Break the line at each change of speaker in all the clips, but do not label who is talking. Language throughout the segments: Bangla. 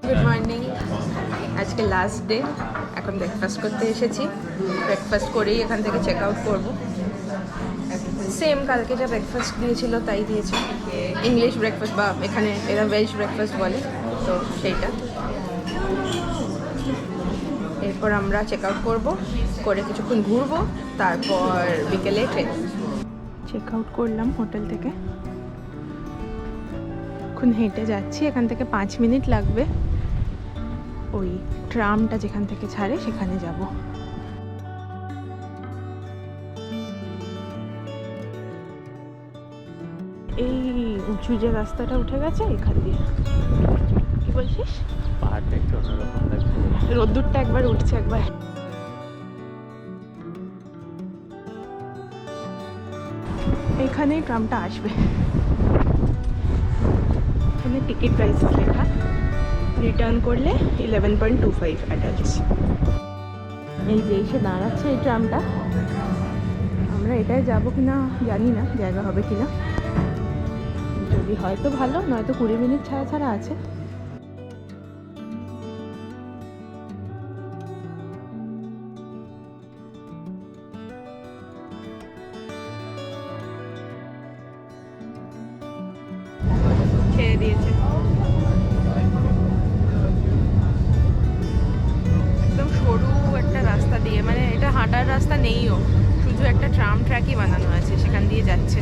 Good morning. আজকে লাস্ট ডে, এখন ব্রেকফাস্ট করতে এসেছি। ব্রেকফাস্ট করেই এখান থেকে চেক আউট করবো। সেম কালকে যা ব্রেকফাস্ট দিয়েছিল তাই দিয়েছে, ইংলিশ ব্রেকফাস্ট, বা এখানে এরা ভেজ ব্রেকফাস্ট বলে, তো সেইটা। এরপর আমরা চেক আউট করবো, করে কিছুক্ষণ ঘুরবো, তারপর বিকেলে ট্রেন। চেক আউট করলাম হোটেল থেকে, এখন হেঁটে যাচ্ছি। এখান থেকে 5 মিনিট লাগবে, ওই ট্রামটা যেখান থেকে ছাড়ে সেখানে যাব। এই উঁচু যে রাস্তাটা উঠে গেছে এখান দিয়ে। কি বলছিস?
পাহাড়টা একটু অন্যরকম লাগছে,
রোদ্দুরটা একবার উঠছে একবার। এখানেই ট্রামটা আসবে। এখানে টিকিট প্রাইস লেখা, রিটার্ন করলে 11.25 অ্যাডাল্টস। এই যে এসে দাঁড়াচ্ছে এই ট্রামটা। আমরা এটাই যাবো কিনা জানি না, জায়গা হবে কিনা। যদি হয়তো ভালো, নয়তো 20 মিনিট ছাড়া ছাড়া আছে। ছেড়ে দিয়েছে একদম সরু একটা রাস্তা দিয়ে, মানে এটা হাঁটার রাস্তা নেইও, শুধু একটা ট্রাম ট্র্যাকই বানানো আছে, সেখান দিয়ে যাচ্ছে।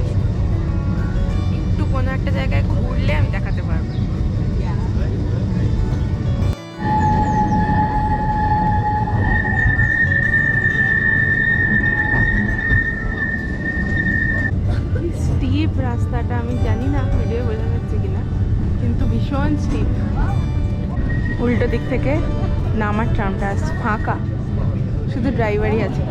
একটু কোনো একটা জায়গায় ঘুরলে আমি দেখাতে পারবো। স্টিপ রাস্তাটা, আমি জানি না ভিডিও বোঝা যাচ্ছে কিনা, কিন্তু ভীষণ স্টিপ। উল্টো দিক থেকে নামার ট্রামটা আসছে, ফাঁকা, শুধু ড্রাইভারই আছে।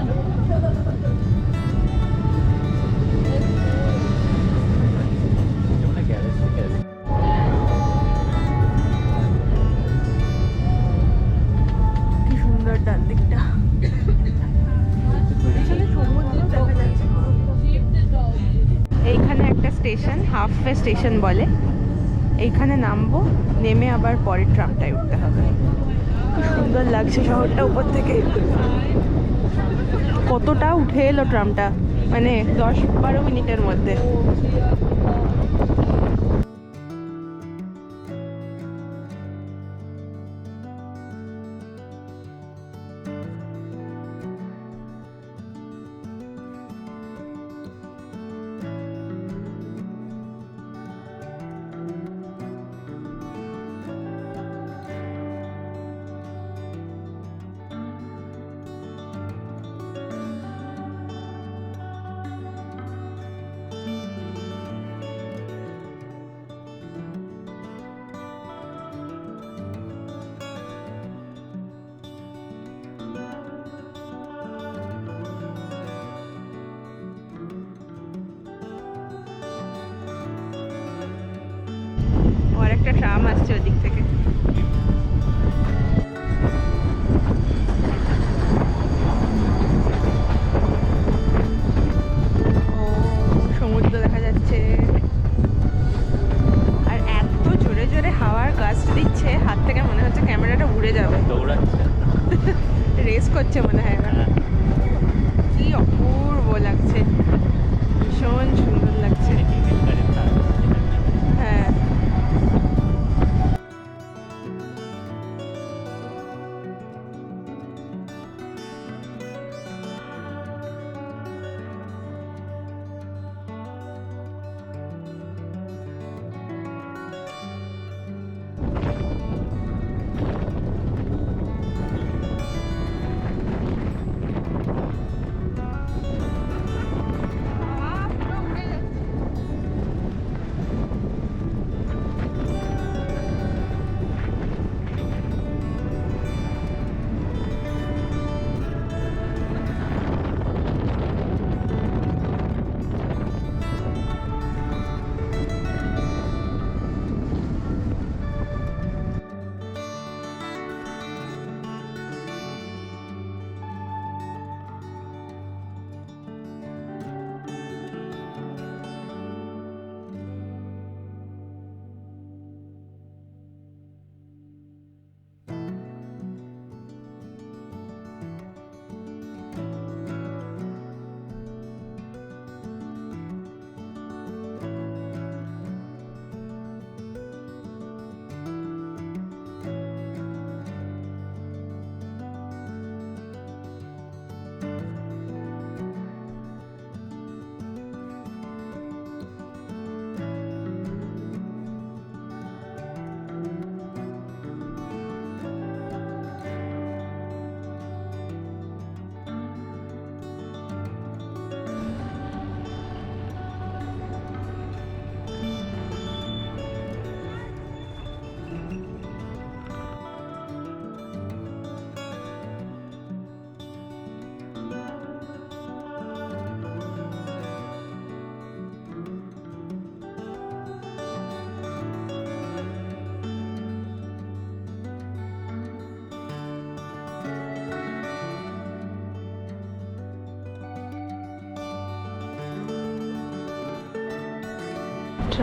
যেমন গ্যারেজ থেকে আসে।
কি সুন্দর ডান দিকটা, এখানে সমুদ্র দেখা যাচ্ছে। এইখানে একটা স্টেশন, হাফওয়ে স্টেশন বলে, এইখানে নামবো, নেমে আবার পরের ট্রামটায় উঠতে হবে। খুব সুন্দর লাগছে শহরটা উপর থেকে। কতটা উঠে এলো ট্রামটা, মানে 10-12 মিনিটের মধ্যে। আর একটা ট্রাম আসছে ওদিক থেকে। ও, সমুদ্র দেখা যাচ্ছে। আর এত জোরে জোরে হাওয়ার গাস্ট দিচ্ছে, হাত থেকে মনে হচ্ছে ক্যামেরাটা উড়ে যাবে।
দৌড়াচ্ছে।
রেস করছে মনে হয় এবার। কি অপূর্ব লাগছে, ভীষণ সুন্দর লাগছে। হ্যাঁ,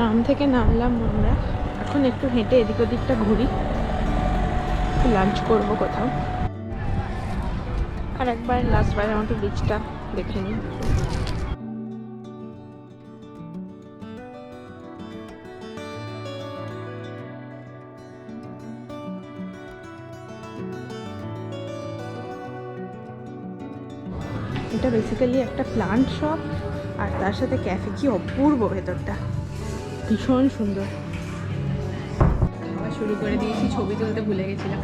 ট্রাম থেকে নামলাম আমরা, এখন একটু হেঁটে এদিক ওদিকটা ঘুরি, লাঞ্চ করবো কোথাও, আর একবার লাস্টবারের মতো বিচটা দেখে নিই। এটা বেসিক্যালি একটা প্লান্ট শপ, আর তার সাথে ক্যাফে। কি অপূর্ব ভেতরটা, ভীষণ সুন্দর। খাওয়া শুরু করে দিয়েছি, ছবি তুলতে ভুলে গেছিলাম।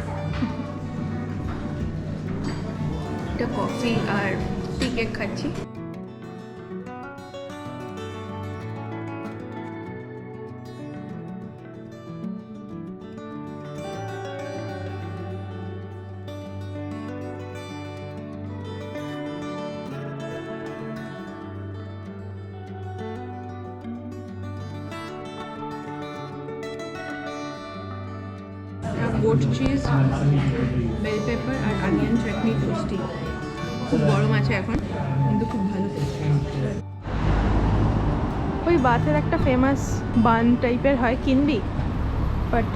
এটা কফি আর টি কেক খাচ্ছি। গোট চিজ, বেল পেপার আর অনিয়ন চাটনি টোস্টি। খুব গরম আছে এখন, কিন্তু খুব ভালো। ওই বাতের একটা ফেমাস বান টাইপের হয়, কিনবি? বাট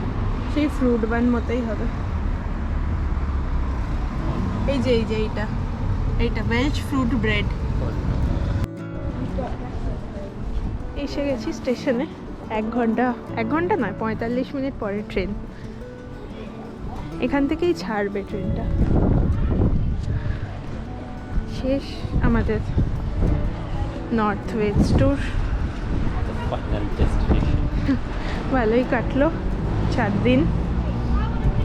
সেই ফ্রুট বান মতোই হবে। এই যে এইটা ওয়েলচ ফ্রুট ব্রেড। এসে গেছি স্টেশনে। 1 ঘন্টা নয়, 45 মিনিট পরে ট্রেন। এখান থেকেই ছাড়বে ট্রেনটা। শেষ আমাদের north West tour.
Final destination.
ভালোই কাটলো 4 দিন।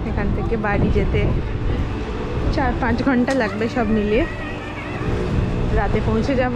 এখান থেকে বাড়ি যেতে 4-5 ঘন্টা লাগবে সব মিলিয়ে। রাতে পৌঁছে যাব।